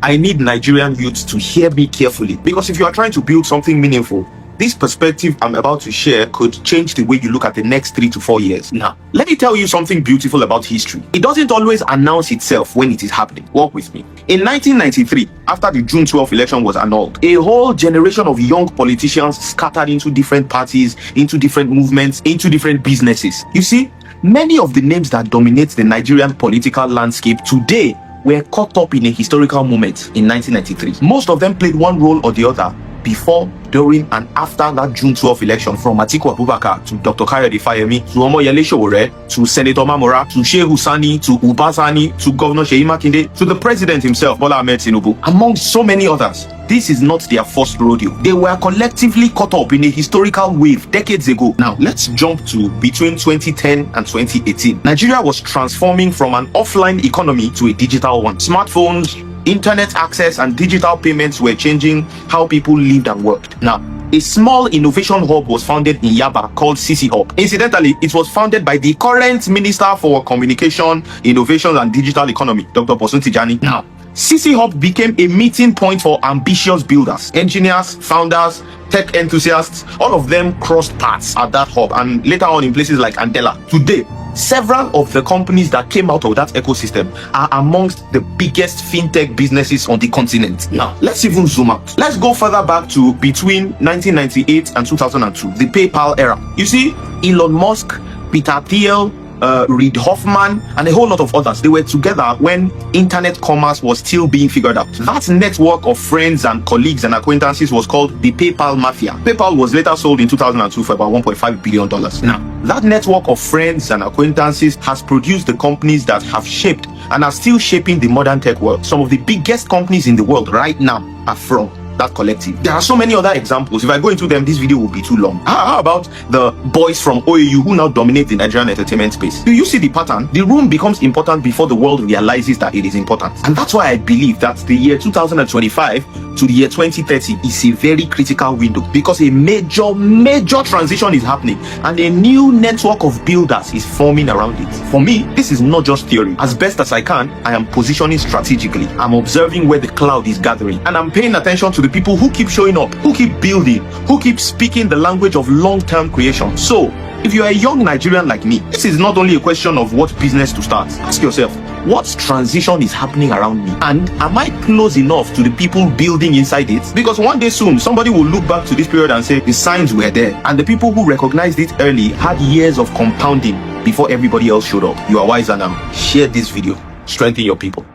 I need Nigerian youths to hear me carefully, because if you are trying to build something meaningful, this perspective I'm about to share could change the way you look at the next 3 to 4 years. Now, let me tell you something beautiful about history. It doesn't always announce itself when it is happening. Walk with me. In 1993, after the June 12 election was annulled, a whole generation of young politicians scattered into different parties, into different movements, into different businesses. You see, many of the names that dominate the Nigerian political landscape today were caught up in a historical moment in 1993. Most of them played one role or the other before, during, and after that June 12 election, from Atiku Abubakar to Dr. Kayode Fayemi to Omoyele Sowore to Senator Mamora to Shehu Sani to Uba Sani to Governor Seyi Makinde to the president himself, Bola Ahmed Tinubu, among so many others. This is not their first rodeo. They were collectively caught up in a historical wave decades ago. Now, let's jump to between 2010 and 2018. Nigeria was transforming from an offline economy to a digital one. Smartphones, internet access, and digital payments were changing how people lived and worked. Now, a small innovation hub was founded in Yaba called CC Hub. Incidentally, it was founded by the current Minister for Communication, Innovation and Digital Economy, Dr. Bosun Tijani. Now, CC Hub became a meeting point for ambitious builders, engineers, founders, tech enthusiasts. All of them crossed paths at that hub and later on in places like Andela. Today, several of the companies that came out of that ecosystem are amongst the biggest fintech businesses on the continent. Now, let's even zoom out. Let's go further back to between 1998 and 2002, the PayPal era. You see, Elon Musk, Peter Thiel, Reid Hoffman, and a whole lot of others, they were together when internet commerce was still being figured out. That network of friends and colleagues and acquaintances was called the PayPal Mafia. PayPal was later sold in 2002 for about $1.5 billion. Now, that network of friends and acquaintances has produced the companies that have shaped and are still shaping the modern tech world. Some of the biggest companies in the world right now are from that collective. There are so many other examples. If I go into them, this video will be too long. How about the boys from OAU who now dominate the Nigerian entertainment space? Do you see the pattern? The room becomes important before the world realizes that it is important. And that's why I believe that the year 2025 to the year 2030 is a very critical window, because a major transition is happening and a new network of builders is forming around it. For me, this is not just theory. As best as I can, I am positioning strategically. I'm observing where the cloud is gathering, and I'm paying attention to the people who keep showing up, who keep building, who keep speaking the language of long-term creation. So, if you're a young Nigerian like me, this is not only a question of what business to start. Ask yourself, what transition is happening around me? And am I close enough to the people building inside it? Because one day soon, somebody will look back to this period and say, the signs were there. And the people who recognized it early had years of compounding before everybody else showed up. You are wiser now. Share this video. Strengthen your people.